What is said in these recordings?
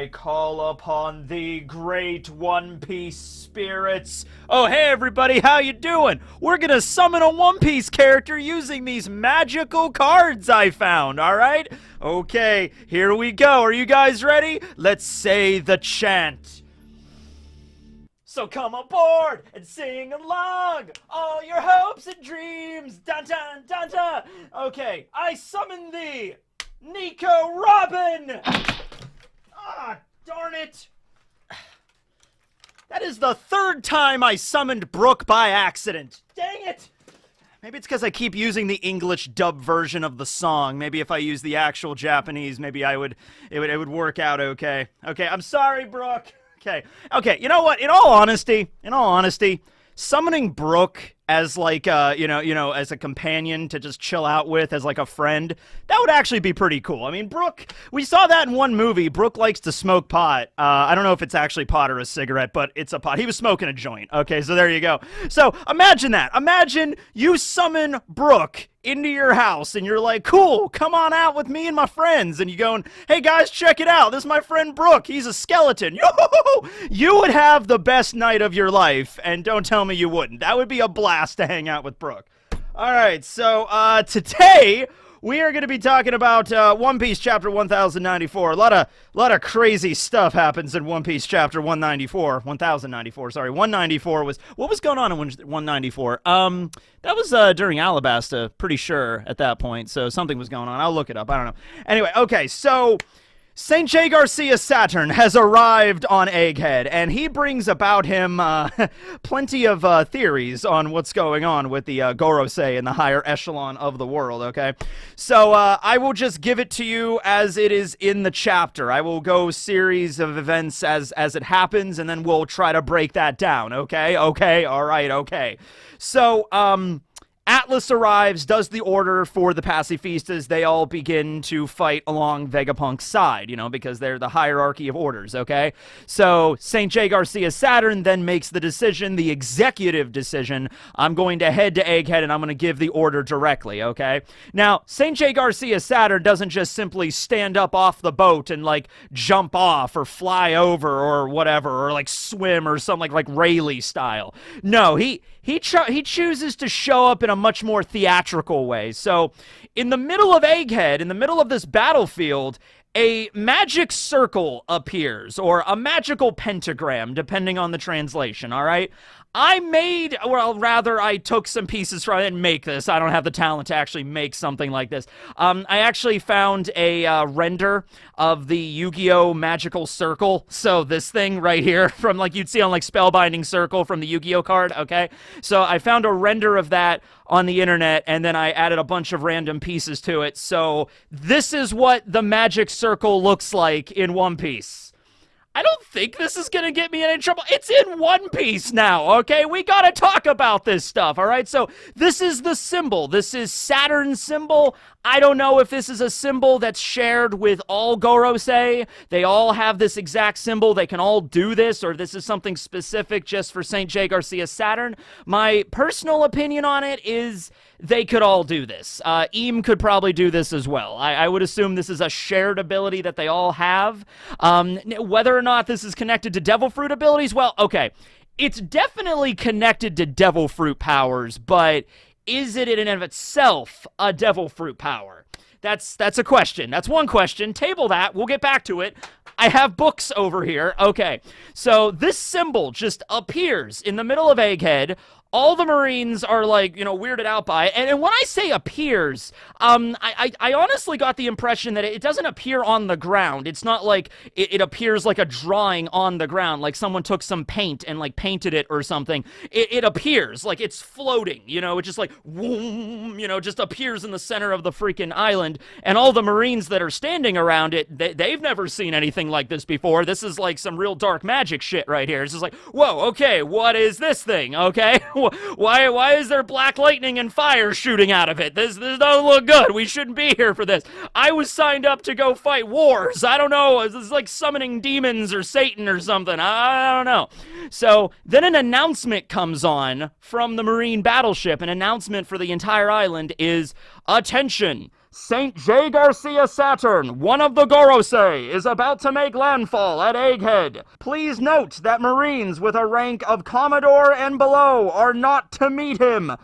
I call upon thee, great One Piece spirits. Oh, hey everybody, how you doing? We're gonna summon a One Piece character using these magical cards I found, alright? Okay, here we go. Are you guys ready? Let's say the chant. So come aboard and sing along all your hopes and dreams. Dun dun dun dun. Okay, I summon thee, Nico Robin. Ah, darn it. That is the third time I summoned Brooke by accident. Dang it. Maybe it's because I keep using the English dub version of the song. Maybe if I use the actual Japanese, maybe it would work out okay. Okay, I'm sorry, Brooke. Okay, you know what? In all honesty, summoning Brooke as like as a companion to just chill out with, as like a friend, that would actually be pretty cool. I mean, Brooke, we saw that in one movie. Brooke likes to smoke pot. I don't know if it's actually pot or a cigarette, but it's a pot. He was smoking a joint. Okay, so there you go. So imagine that. Imagine you summon Brooke into your house and you're like, cool, come on out with me and my friends, and you going, hey guys, check it out, this is my friend Brooke, he's a skeleton. Yo! You would have the best night of your life, and don't tell me you wouldn't. That would be a blast to hang out with Brooke. Alright, so today we are going to be talking about One Piece chapter 1094. A lot of crazy stuff happens in One Piece chapter 1094, sorry. 194 was, what was going on in 194? That was during Alabasta, pretty sure at that point. So something was going on. I'll look it up. I don't know. Anyway, okay, so St. J. Garcia Saturn has arrived on Egghead, and he brings about him plenty of theories on what's going on with the Gorosei in the higher echelon of the world, okay? So I will just give it to you as it is in the chapter. I will go series of events as it happens, and then we'll try to break that down, okay? Okay, all right, okay. So, Atlas arrives, does the order for the pacifistas. They all begin to fight along Vegapunk's side, you know, because they're the hierarchy of orders, okay? So St. J. Garcia Saturn then makes the decision, the executive decision. I'm going to head to Egghead and I'm going to give the order directly, okay? Now, St. J. Garcia Saturn doesn't just simply stand up off the boat and, like, jump off or fly over or whatever, or, like, swim or something like Rayleigh style. No, he chooses to show up in a much more theatrical way. So, in the middle of Egghead, in the middle of this battlefield, a magic circle appears, or a magical pentagram, depending on the translation, all right? I took some pieces from it and make this. I don't have the talent to actually make something like this. I actually found a render of the Yu-Gi-Oh! Magical Circle. So this thing right here, from like you'd see on like Spellbinding Circle from the Yu-Gi-Oh! Card, okay? So I found a render of that on the internet, and then I added a bunch of random pieces to it. So this is what the magic circle looks like in One Piece. I don't think this is gonna get me in any trouble. It's in One Piece now, okay? We gotta talk about this stuff, all right? So this is the symbol. This is Saturn's symbol. I don't know if this is a symbol that's shared with all Gorosei. They all have this exact symbol. They can all do this, or this is something specific just for St. J. Garcia Saturn. My personal opinion on it is they could all do this. Eam could probably do this as well. I would assume this is a shared ability that they all have. Whether or not this is connected to Devil Fruit abilities, well, okay. It's definitely connected to Devil Fruit powers, but is it in and of itself a Devil Fruit power? That's a question. That's one question. Table that. We'll get back to it. I have books over here. Okay. So this symbol just appears in the middle of Egghead. All the Marines are, like, you know, weirded out by it. And when I say appears, I honestly got the impression that it doesn't appear on the ground. It's not like it appears like a drawing on the ground, like someone took some paint and, like, painted it or something. It appears like it's floating, you know, it just, like, whoom, you know, just appears in the center of the freaking island. And all the Marines that are standing around it, they've never seen anything like this before. This is, like, some real dark magic shit right here. It's just like, whoa, okay, what is this thing, okay? Why is there black lightning and fire shooting out of it? This doesn't look good. We shouldn't be here for this. I was signed up to go fight wars. I don't know. This is like summoning demons or Satan or something. I don't know. So then an announcement comes on from the Marine battleship. An announcement for the entire island is, attention, Saint J. Garcia Saturn, one of the Gorosei, is about to make landfall at Egghead. Please note that Marines with a rank of Commodore and below are not to meet him.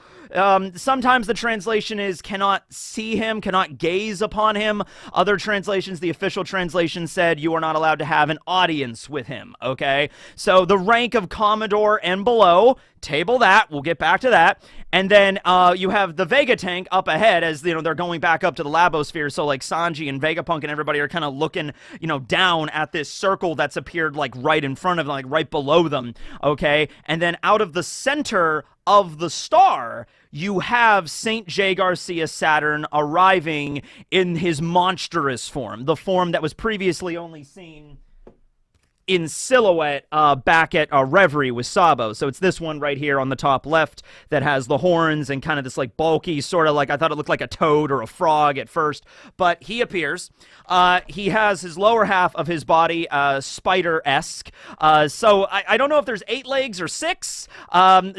Sometimes the translation is cannot see him, cannot gaze upon him. Other translations, the official translation said you are not allowed to have an audience with him, okay? So the rank of Commodore and below, table that, we'll get back to that. And then you have the Vega tank up ahead as, you know, they're going back up to the Labosphere. So like Sanji and Vegapunk and everybody are kind of looking, you know, down at this circle that's appeared like right in front of them, like right below them, okay? And then out of the center of the star, you have St. J. Garcia Saturn arriving in his monstrous form, the form that was previously only seen in silhouette back at Reverie with Sabo. So it's this one right here on the top left that has the horns and kind of this like bulky sort of like, I thought it looked like a toad or a frog at first, but he appears. He has his lower half of his body spider-esque. So I don't know if there's 8 legs or 6,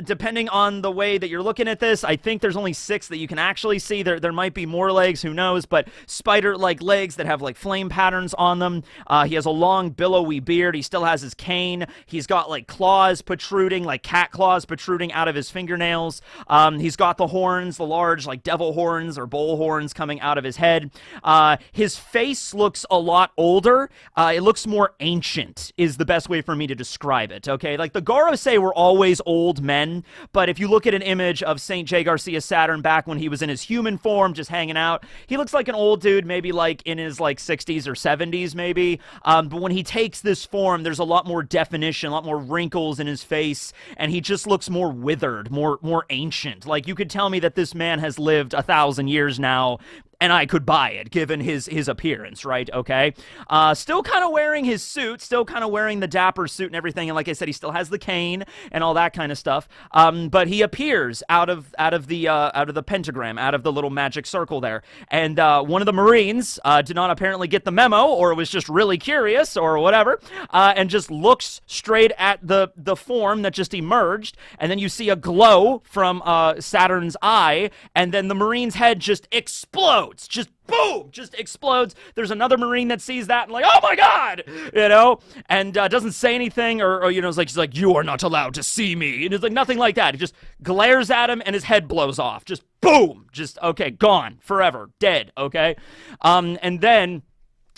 depending on the way that you're looking at this. I think there's only 6 that you can actually see. There might be more legs, who knows, but spider-like legs that have like flame patterns on them. He has a long billowy beard. He still has his cane. He's got like claws protruding, like cat claws protruding out of his fingernails. He's got the horns, the large like devil horns or bull horns coming out of his head. His face looks a lot older. It looks more ancient is the best way for me to describe it, okay? Like the Gorosei were always old men, but if you look at an image of St. J. Garcia Saturn back when he was in his human form just hanging out, he looks like an old dude, maybe like in his like 60s or 70s maybe. But when he takes this form, there's a lot more definition, a lot more wrinkles in his face, and he just looks more withered, more ancient. Like, you could tell me that this man has lived 1,000 years now, and I could buy it, given his appearance, right? Okay? Still kind of wearing his suit, still kind of wearing the dapper suit and everything, and like I said, he still has the cane and all that kind of stuff. But he appears out of the pentagram, out of the little magic circle there. And one of the Marines did not apparently get the memo, or was just really curious, or whatever, and just looks straight at the form that just emerged, and then you see a glow from Saturn's eye, and then the Marine's head just explodes. Just boom, just explodes. There's another Marine that sees that and like, oh my god, you know, and doesn't say anything, or you know, it's like, she's like, you are not allowed to see me, and it's like nothing like that. He just glares at him and his head blows off. Just boom, just okay, gone forever, dead. Okay, and then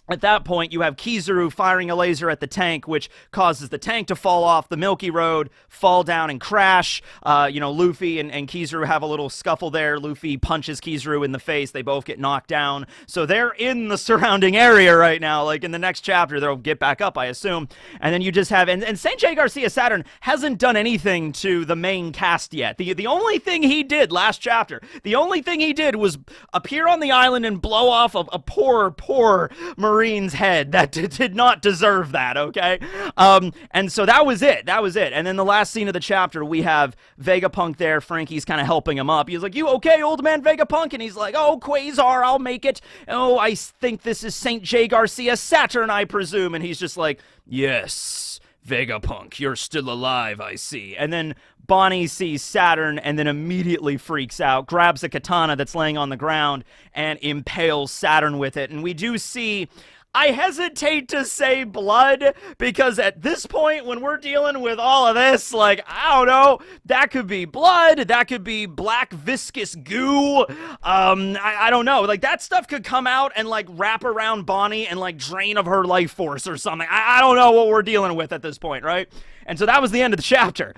at that point, you have Kizaru firing a laser at the tank, which causes the tank to fall off the Milky Road, fall down and crash. You know, Luffy and Kizaru have a little scuffle there. Luffy punches Kizaru in the face. They both get knocked down. So they're in the surrounding area right now. Like, in the next chapter, they'll get back up, I assume. And then you just have... And St. J. Garcia Saturn hasn't done anything to the main cast yet. The only thing he did last chapter, the only thing he did was appear on the island and blow off a poor Marine's head that did not deserve that, okay? And so that was it. And then the last scene of the chapter, we have Vegapunk there. Frankie's kind of helping him up. He's like, you okay, old man Vegapunk? And he's like, oh, Quasar, I'll make it. Oh, I think this is St. J. Garcia Saturn, I presume. And he's just like, yes, Vegapunk, you're still alive, I see. And then Bonnie sees Saturn and then immediately freaks out, grabs a katana that's laying on the ground, and impales Saturn with it. And we do see... I hesitate to say blood, because at this point, when we're dealing with all of this, like, I don't know, that could be blood, that could be black viscous goo, I don't know, like, that stuff could come out and, like, wrap around Bonnie and, like, drain of her life force or something. I don't know what we're dealing with at this point, right? And so that was the end of the chapter.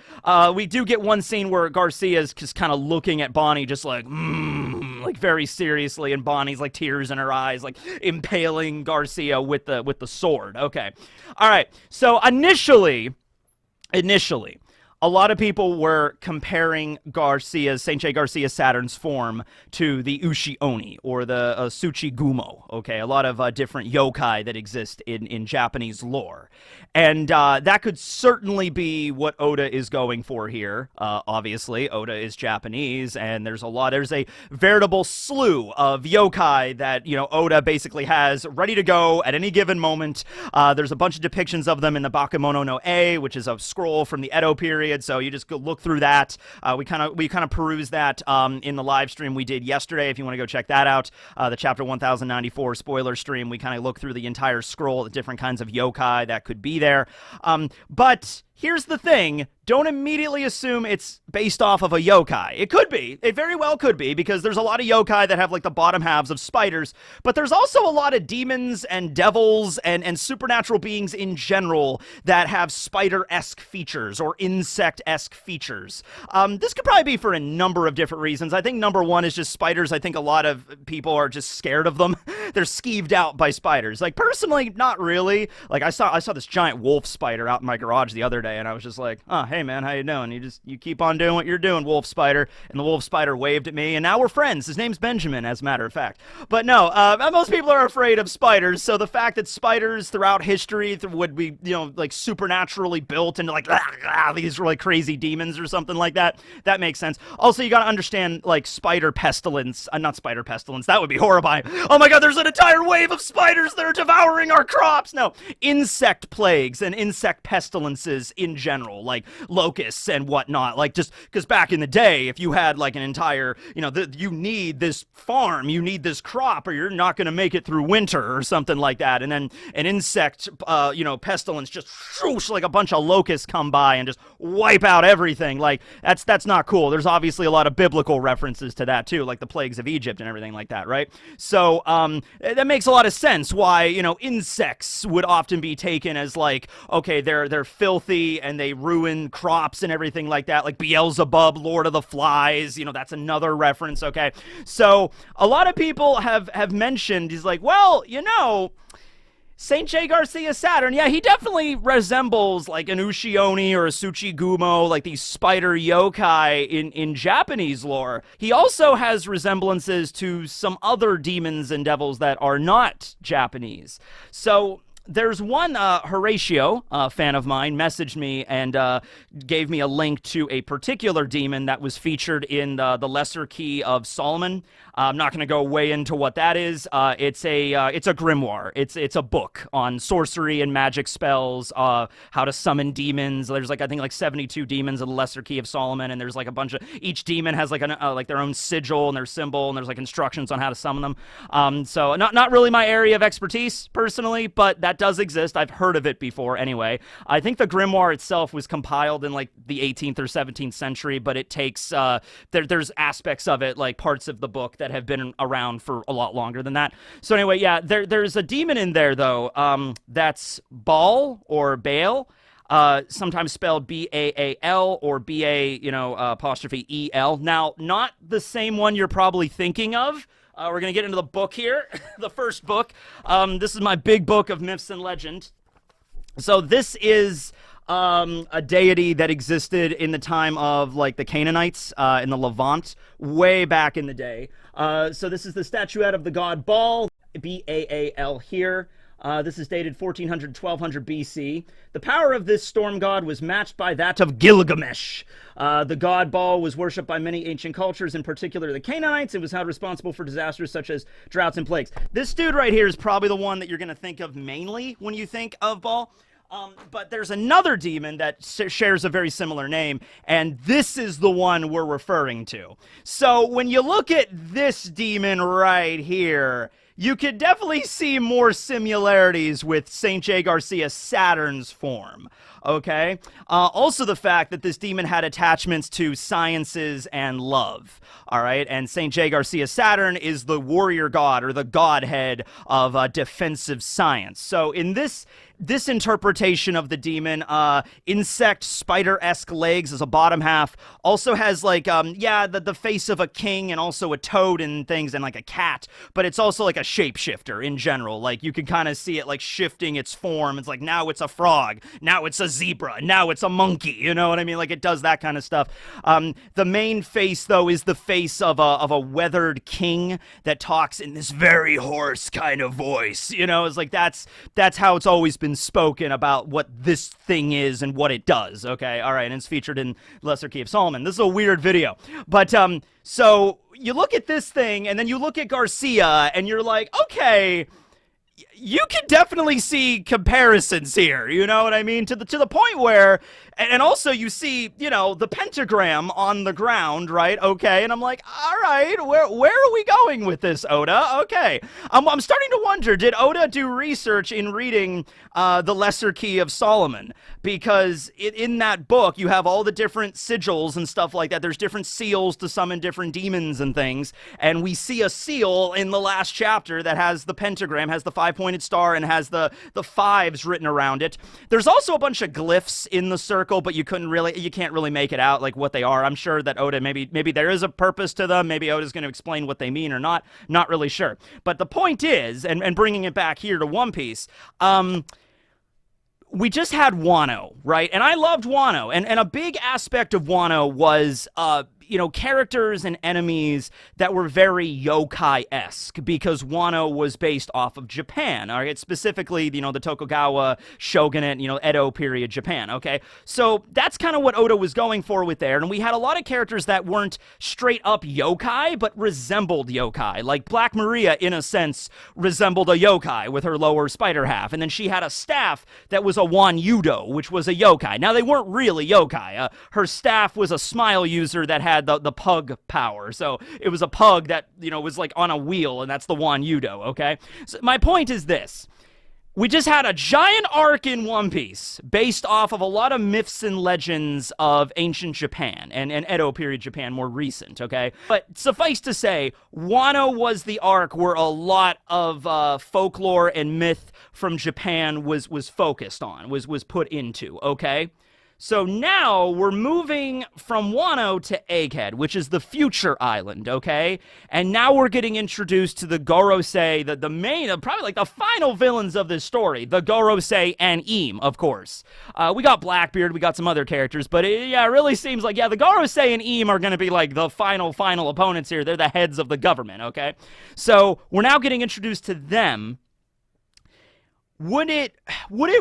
We do get one scene where Garcia's just kind of looking at Bonnie just like, like very seriously, and Bonnie's like tears in her eyes, like impaling Garcia with the sword. Okay. All right. So initially, a lot of people were comparing St. J. Garcia Saturn's form to the Ushi Oni, or the Tsuchigumo, okay? A lot of different yokai that exist in Japanese lore. And that could certainly be what Oda is going for here. Obviously, Oda is Japanese, and there's a veritable slew of yokai that, you know, Oda basically has ready to go at any given moment. There's a bunch of depictions of them in the Bakemono no E, which is a scroll from the Edo period. period. So you just go look through that. We kind of peruse that in the live stream we did yesterday. If you want to go check that out, the chapter 1094 spoiler stream, we kind of look through the entire scroll, the different kinds of yokai that could be there. But here's the thing. Don't immediately assume it's based off of a yokai. It could be. It very well could be, because there's a lot of yokai that have like the bottom halves of spiders, but there's also a lot of demons and devils and supernatural beings in general that have spider-esque features or insect-esque features. This could probably be for a number of different reasons. I think number one is just spiders. I think a lot of people are just scared of them. They're skeeved out by spiders. Like, personally, not really. Like, I saw this giant wolf spider out in my garage the other day, and I was just like, oh, hey man, how you doing? You keep on doing what you're doing, wolf spider. And the wolf spider waved at me, and now we're friends. His name's Benjamin, as a matter of fact. But no, most people are afraid of spiders, so the fact that spiders throughout history would be, like supernaturally built into like these really crazy demons or something like that, that makes sense. Also, you gotta understand, like, spider pestilence, not spider pestilence, that would be horrifying. Oh my god, there's an entire wave of spiders that are devouring our crops! No, insect plagues and insect pestilences in general, like locusts and whatnot, like, just because back in the day, if you had like an entire, you need this farm, you need this crop, or you're not going to make it through winter or something like that, and then an insect, pestilence, just whoosh, like a bunch of locusts come by and just wipe out everything. Like, that's not cool. There's obviously a lot of biblical references to that too, like the plagues of Egypt and everything like that, right? So that makes a lot of sense why, insects would often be taken as like, okay, they're filthy and they ruin crops and everything like that, like Beelzebub, Lord of the Flies, that's another reference, okay? So a lot of people have mentioned, he's like, well, St. J. Garcia Saturn, yeah, he definitely resembles like an Ushioni or a Tsuchigumo, like these spider yokai in Japanese lore. He also has resemblances to some other demons and devils that are not Japanese. So there's one, Horatio, a fan of mine, messaged me and gave me a link to a particular demon that was featured in the Lesser Key of Solomon. I'm not going to go way into what that is. It's a grimoire. It's a book on sorcery and magic spells, how to summon demons. There's I think 72 demons in the Lesser Key of Solomon, and there's like a bunch of, each demon has like their own sigil and their symbol, and there's like instructions on how to summon them. So not really my area of expertise personally, but that does exist. I've heard of it before anyway. I think the grimoire itself was compiled in like the 18th or 17th century, but it takes there's aspects of it, like parts of the book that have been around for a lot longer than that. So anyway, yeah, there's a demon in there though, that's Baal or Baal, sometimes spelled B-A-A-L or B-A, apostrophe E-L. Now, not the same one you're probably thinking of. We're going to get into the book here, the first book. This is my big book of myths and legend. So this is a deity that existed in the time of like the Canaanites in the Levant, way back in the day. So this is the statuette of the god Baal, B-A-A-L here. This is dated 1400, 1200 BC. The power of this storm god was matched by that of Gilgamesh. The god Baal was worshipped by many ancient cultures, in particular the Canaanites, and was held responsible for disasters such as droughts and plagues. This dude right here is probably the one that you're going to think of mainly when you think of Baal. But there's another demon that shares a very similar name, and this is the one we're referring to. So when you look at this demon right here, you could definitely see more similarities with St. J. Garcia Saturn's form, okay? Also the fact that this demon had attachments to sciences and love, all right? And St. J. Garcia Saturn is the warrior god, or the godhead of defensive science. So in this interpretation of the demon, insect spider-esque legs as a bottom half, also has like the face of a king and also a toad and things, and like a cat, but it's also like a shapeshifter in general. Like you can kind of see it like shifting its form. It's like now it's a frog, now it's a zebra, now it's a monkey, you know what I mean? Like it does that kind of stuff. The main face though is the face of a weathered king that talks in this very hoarse kind of voice, it's like that's how it's always been spoken about what this thing is and what it does, okay? All right, and it's featured in Lesser Key of Solomon. This is a weird video. But, so, you look at this thing, and then you look at Garcia, and you're like, okay, you can definitely see comparisons here. You know what I mean? To the point where, and also you see, the pentagram on the ground, right? Okay, and I'm like, all right, where are we going with this, Oda? Okay, I'm starting to wonder, did Oda do research in reading the Lesser Key of Solomon? Because in that book, you have all the different sigils and stuff like that. There's different seals to summon different demons and things, and we see a seal in the last chapter that has the pentagram, has the five-pointed star, and has the fives written around it. There's also a bunch of glyphs in the circle, but you can't really make it out like what they are. I'm sure that Oda, maybe there is a purpose to them. Maybe Oda's going to explain what they mean or not. Not really sure. But the point is, and bringing it back here to One Piece, we just had Wano, right? And I loved Wano. And a big aspect of Wano was, characters and enemies that were very yokai-esque, because Wano was based off of Japan, all right? Specifically, the Tokugawa shogunate, Edo period Japan, okay? So that's kind of what Oda was going for with there. And we had a lot of characters that weren't straight up yokai, but resembled yokai. Like Black Maria, in a sense, resembled a yokai with her lower spider half. And then she had a staff that was a Wan Yudo, which was a yokai. Now, they weren't really yokai. Her staff was a smile user that had the pug power. So it was a pug that, was like on a wheel, and that's the Wan Yudo, okay? So my point is this. We just had a giant arc in One Piece based off of a lot of myths and legends of ancient Japan and Edo period Japan, more recent, okay? But suffice to say, Wano was the arc where a lot of folklore and myth from Japan was focused on, was put into, okay? So now we're moving from Wano to Egghead, which is the future island, okay? And now we're getting introduced to the Gorosei, the main, probably like the final villains of this story, the Gorosei and Eam, of course. We got Blackbeard, we got some other characters, but it really seems like, the Gorosei and Eam are going to be like the final opponents here. They're the heads of the government, okay? So we're now getting introduced to them. Would it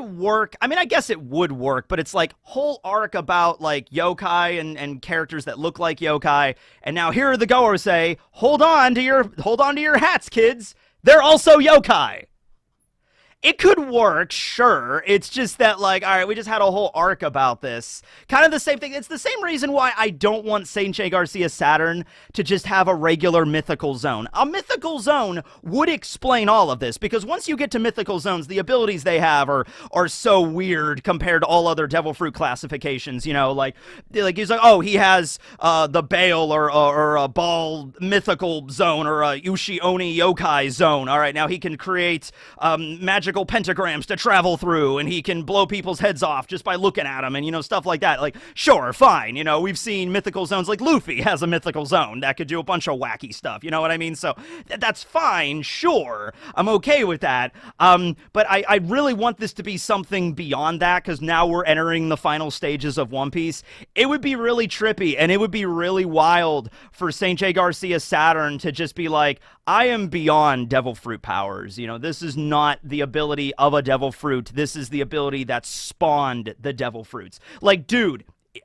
work? I mean, I guess it would work, but it's like whole arc about like yokai and characters that look like yokai, and now here are the Gorosei. Hold on to your hats, kids. They're also yokai. It could work, sure. It's just that, like, all right, we just had a whole arc about this. Kind of the same thing. It's the same reason why I don't want Saint Garcia Saturn to just have a regular mythical zone. A mythical zone would explain all of this, because once you get to mythical zones, the abilities they have are so weird compared to all other devil fruit classifications, like he's like, oh, he has the Baal or a Ball mythical zone, or a Ushi Oni yokai zone. All right, now he can create magical pentagrams to travel through, and he can blow people's heads off just by looking at them, and stuff like that. Like, sure, fine, we've seen mythical zones, like Luffy has a mythical zone that could do a bunch of wacky stuff, you know what I mean? So that's fine, sure, I'm okay with that. But I really want this to be something beyond that, because now we're entering the final stages of One Piece. It would be really trippy, and it would be really wild for Saint Garcia Saturn to just be like, I am beyond devil fruit powers. This is not the ability of a devil fruit. This is the ability that spawned the devil fruits. Like, dude,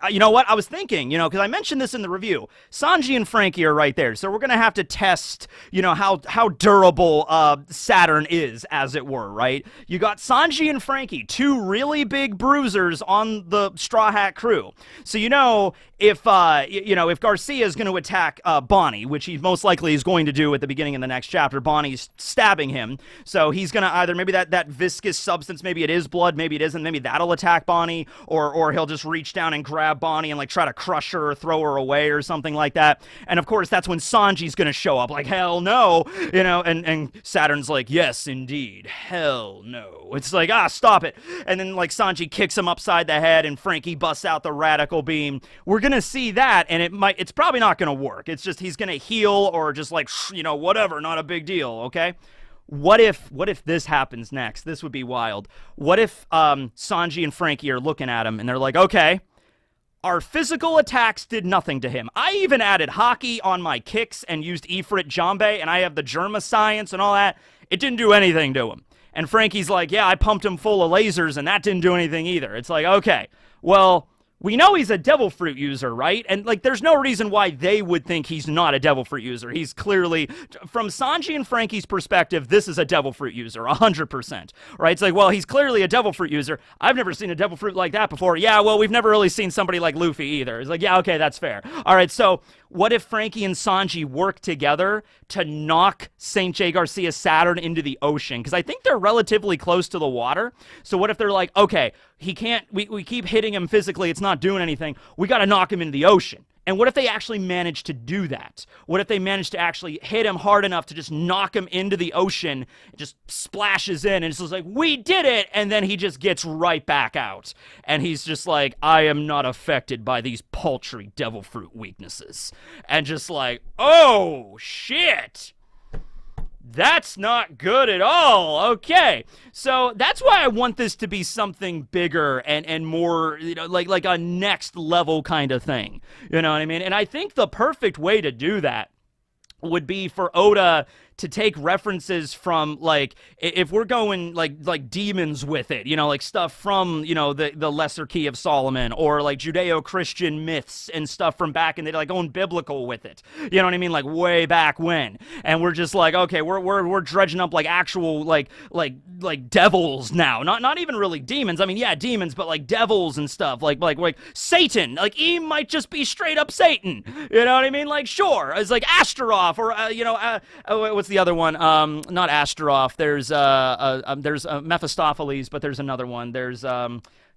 you know what? I was thinking, because I mentioned this in the review. Sanji and Frankie are right there. So we're going to have to test, how durable Saturn is, as it were, right? You got Sanji and Frankie, two really big bruisers on the Straw Hat crew. So, if Garcia is going to attack Bonnie, which he most likely is going to do at the beginning of the next chapter, Bonnie's stabbing him. So he's going to either, maybe that viscous substance, maybe it is blood, maybe it isn't, maybe that'll attack Bonnie, or he'll just reach down and grab Bonnie and like try to crush her or throw her away or something like that. And of course, that's when Sanji's going to show up, like, hell no, and Saturn's like, yes, indeed, hell no. It's like, stop it. And then like Sanji kicks him upside the head, and Frankie busts out the radical beam. We're going to see that, and it's probably not going to work. It's just he's going to heal, or just like, whatever, not a big deal, okay? What if this happens next? This would be wild. What if Sanji and Frankie are looking at him, and they're like, okay, our physical attacks did nothing to him. I even added hockey on my kicks and used Ifrit Jambe, and I have the Germa science and all that. It didn't do anything to him. And Frankie's like, yeah, I pumped him full of lasers, and that didn't do anything either. It's like, okay, well, we know he's a devil fruit user, right? And like, there's no reason why they would think he's not a devil fruit user. He's clearly, from Sanji and Frankie's perspective, this is a devil fruit user, 100%, right? It's like, well, he's clearly a devil fruit user. I've never seen a devil fruit like that before. Yeah, well, we've never really seen somebody like Luffy either. It's like, yeah, okay, that's fair. All right, so what if Frankie and Sanji work together to knock St. J. Garcia Saturn into the ocean? Because I think they're relatively close to the water. So what if they're like, okay, he can't, we keep hitting him physically, it's not doing anything, we got to knock him into the ocean. And what if they actually manage to do that? What if they manage to actually hit him hard enough to just knock him into the ocean, just splashes in, and it's just like, we did it! And then he just gets right back out. And he's just like, I am not affected by these paltry devil fruit weaknesses. And just like, oh, shit! That's not good at all. Okay. So that's why I want this to be something bigger and more, you know, like a next level kind of thing. You know what I mean? And I think the perfect way to do that would be for Oda to take references from, like, if we're going like demons with it, you know, like stuff from, you know, the Lesser Key of Solomon, or like Judeo-Christian myths and stuff from back in the day, like going biblical with it. You know what I mean? Like way back when. And we're just like, okay, we're dredging up like actual like devils now. Not even really demons. I mean, yeah, demons, but like devils and stuff. Like Satan. Like he might just be straight up Satan. You know what I mean? Like, sure. It's like Astaroth, or you know, what's the other one? Not Astaroth. There's Mephistopheles, but there's another one. There's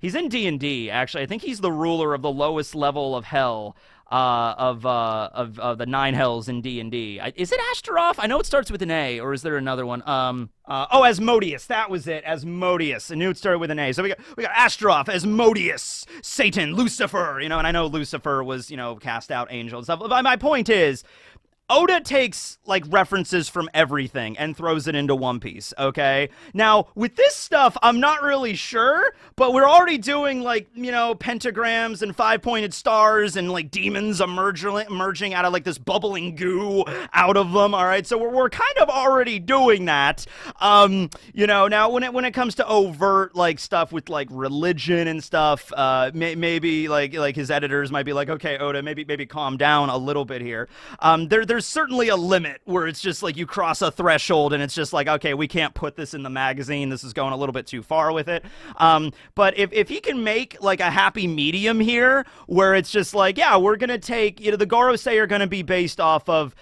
he's in D&D, actually. I think he's the ruler of the lowest level of hell, of the 9 hells in D&D. Is it Astaroth? I know it starts with an A, or is there another one? Asmodeus. That was it. Asmodeus. I knew it started with an A. So we got Astaroth, Asmodeus, Satan, Lucifer. You know, and I know Lucifer was, you know, cast out angel and stuff. But my point is, Oda takes, like, references from everything and throws it into One Piece, okay? Now, with this stuff, I'm not really sure, but we're already doing, like, you know, pentagrams and 5-pointed stars and, like, demons emerging out of, like, this bubbling goo out of them, all right? So we're kind of already doing that. You know, now, when it comes to overt, like, stuff with, like, religion and stuff, maybe, like, his editors might be like, okay, Oda, maybe calm down a little bit here. There's certainly a limit where it's just like you cross a threshold and it's just like, okay, we can't put this in the magazine. This is going a little bit too far with it. But if he can make like a happy medium here where it's just like, yeah, we're going to take, you know, the Gorosei are going to be based off of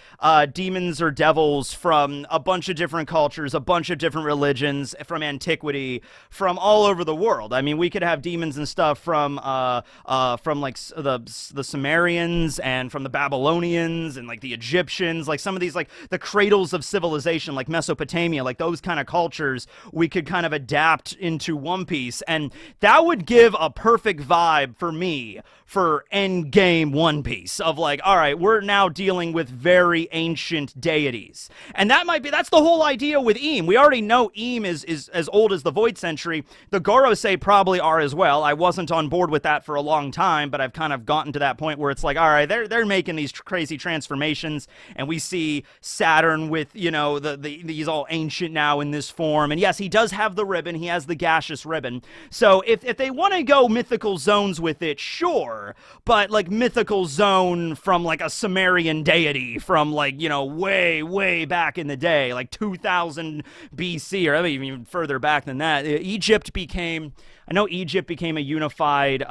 demons or devils from a bunch of different cultures, a bunch of different religions, from antiquity, from all over the world. I mean, we could have demons and stuff from like the Sumerians and from the Babylonians and like the Egyptians, like some of these, like the cradles of civilization, like Mesopotamia, like those kind of cultures, we could kind of adapt into One Piece, and that would give a perfect vibe for me for endgame One Piece of like, all right, we're now dealing with very ancient deities, and that's the whole idea with Eam. We already know Eam is as old as the Void Century. The Gorosei probably are as well. I wasn't on board with that for a long time, but I've kind of gotten to that point where it's like, all right, they're making these crazy transformations, and we see Saturn with, you know, he's all ancient now in this form, and yes, he does have the ribbon. He has the gaseous ribbon. So if they want to go mythical zones with it, sure. But like mythical zone from like a Sumerian deity from like, you know, way back in the day, like 2000 BC, or even further back than that. Egypt became a unified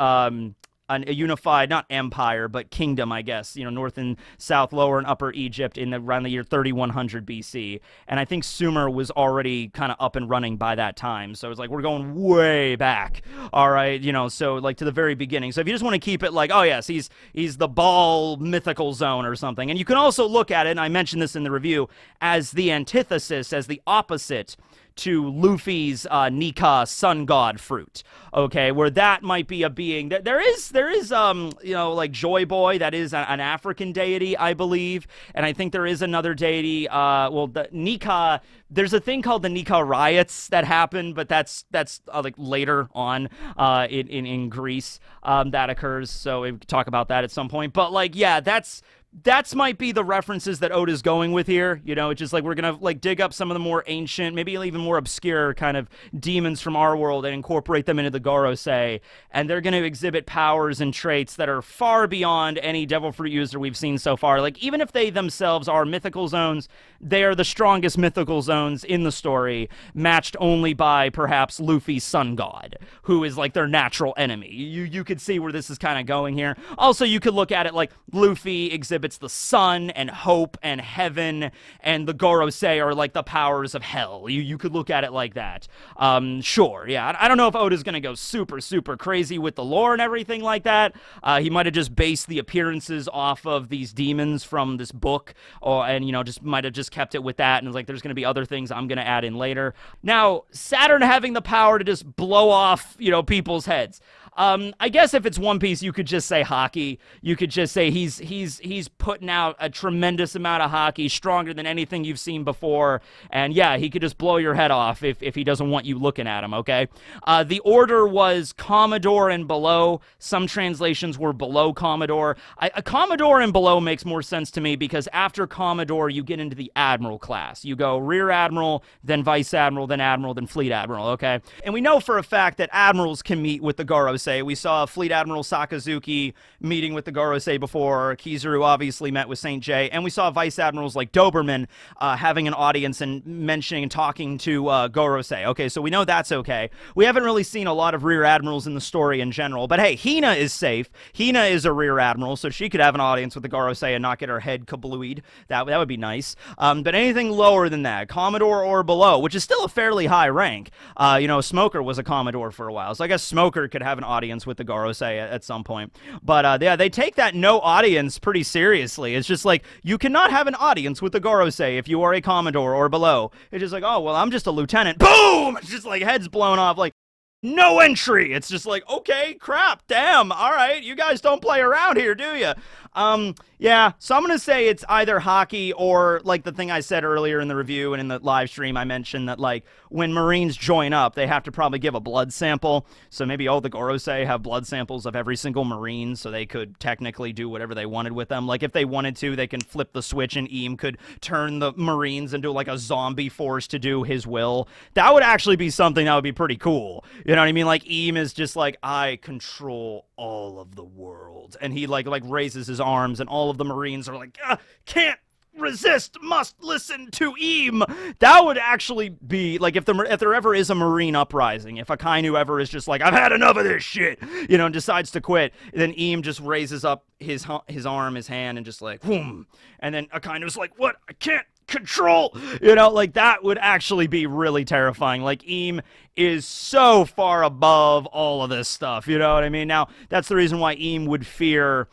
a unified, not empire, but kingdom, I guess, you know, North and South, Lower and Upper Egypt around the year 3100 BC. And I think Sumer was already kind of up and running by that time. So it's like, we're going way back. All right. You know, so like to the very beginning. So if you just want to keep it like, oh yes, he's the Baal mythical zone or something. And you can also look at it, and I mentioned this in the review, as the antithesis, as the opposite to Luffy's Nika sun god fruit, okay, where that might be a being that there is you know, like Joy Boy, that is an African deity, I believe, and I think there is another deity, well, the Nika, there's a thing called the Nika riots that happened, but that's like later on in Greece that occurs, so we can talk about that at some point. But like, yeah, that's might be the references that Oda's going with here. You know, it's just like we're gonna like dig up some of the more ancient, maybe even more obscure kind of demons from our world and incorporate them into the Gorosei, and they're gonna exhibit powers and traits that are far beyond any Devil Fruit user we've seen so far. Like, even if they themselves are mythical zones, they are the strongest mythical zones in the story, matched only by perhaps Luffy's sun god, who is like their natural enemy. You could see where this is kind of going here. Also, you could look at it like Luffy exhibits the sun and hope and heaven, and the Gorosei are like the powers of hell. You could look at it like that. Sure, yeah. I don't know if Oda's gonna go super, super crazy with the lore and everything like that. He might have just based the appearances off of these demons from this book, and, you know, just might have just kept it with that, and it's like, there's gonna be other things I'm gonna add in later. Now, Saturn having the power to just blow off, you know, people's heads. I guess if it's One Piece, you could just say hockey. You could just say he's putting out a tremendous amount of hockey, stronger than anything you've seen before. And yeah, he could just blow your head off if he doesn't want you looking at him, okay? The order was Commodore and below. Some translations were below Commodore. A Commodore and below makes more sense to me because after Commodore, you get into the Admiral class. You go Rear Admiral, then Vice Admiral, then Fleet Admiral, okay? And we know for a fact that Admirals can meet with the Gorosei. We saw Fleet Admiral Sakazuki meeting with the Gorosei before. Kizaru obviously met with St. J. And we saw Vice Admirals like Doberman having an audience and mentioning and talking to Gorosei. Okay, so we know that's okay. We haven't really seen a lot of Rear Admirals in the story in general. But hey, Hina is safe. Hina is a Rear Admiral, so she could have an audience with the Gorosei and not get her head kablooied. That would be nice. But anything lower than that, Commodore or below, which is still a fairly high rank. You know, Smoker was a Commodore for a while, so I guess Smoker could have an audience with the Gorosei at some point. But yeah, they take that no audience pretty seriously. It's just like, you cannot have an audience with the Gorosei if you are a Commodore or below. It's just like, oh, well, I'm just a lieutenant. Boom! It's just like heads blown off, like, no entry. It's just like, okay, crap, damn, all right, you guys don't play around here, do you? Yeah, so I'm gonna say it's either hockey or, like, the thing I said earlier in the review and in the live stream, I mentioned that, like, when Marines join up, they have to probably give a blood sample. So maybe all the Gorosei have blood samples of every single Marine, so they could technically do whatever they wanted with them. Like, if they wanted to, they can flip the switch and Eam could turn the Marines into, like, a zombie force to do his will. That would actually be something that would be pretty cool. You know what I mean? Like, Eam is just like, I control all of the world. And he, like raises his arms, and all of the Marines are like, can't resist, must listen to Eam. That would actually be, like, if there ever is a Marine uprising, if Akainu ever is just like, I've had enough of this shit, you know, and decides to quit, then Eam just raises up his arm, his hand, and just like, whoom. And then Akainu's like, what? I can't control, you know, like, that would actually be really terrifying. Like, Eam is so far above all of this stuff, you know what I mean? Now, that's the reason why Eam would fear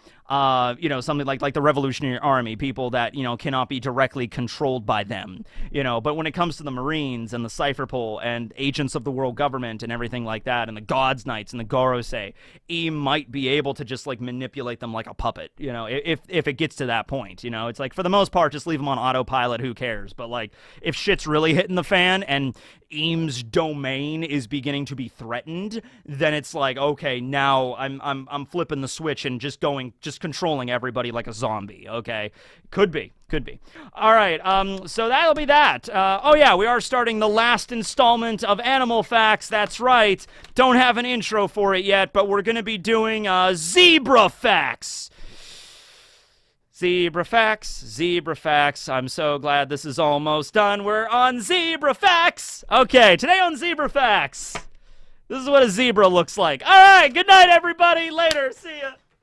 you know, something like the Revolutionary Army, people that, you know, cannot be directly controlled by them, you know. But when it comes to the Marines and the Cypher Pole and agents of the world government and everything like that, and the God's Knights and the Gorosei, Eam might be able to just, like, manipulate them like a puppet, you know, if it gets to that point, you know. It's like, for the most part, just leave them on autopilot, who cares? But, like, if shit's really hitting the fan and Eam's domain is beginning to be threatened, then it's like, okay, now I'm flipping the switch and just controlling everybody like a zombie. Okay, could be. All right, so that'll be that. Oh yeah, we are starting the last installment of Animal Facts. That's right. Don't have an intro for it yet, but we're gonna be doing Zebra Facts. Zebra facts. I'm so glad this is almost done. We're on Zebra Facts. Okay, today on Zebra Facts, this is what a zebra looks like. All right, good night, everybody. Later. See ya.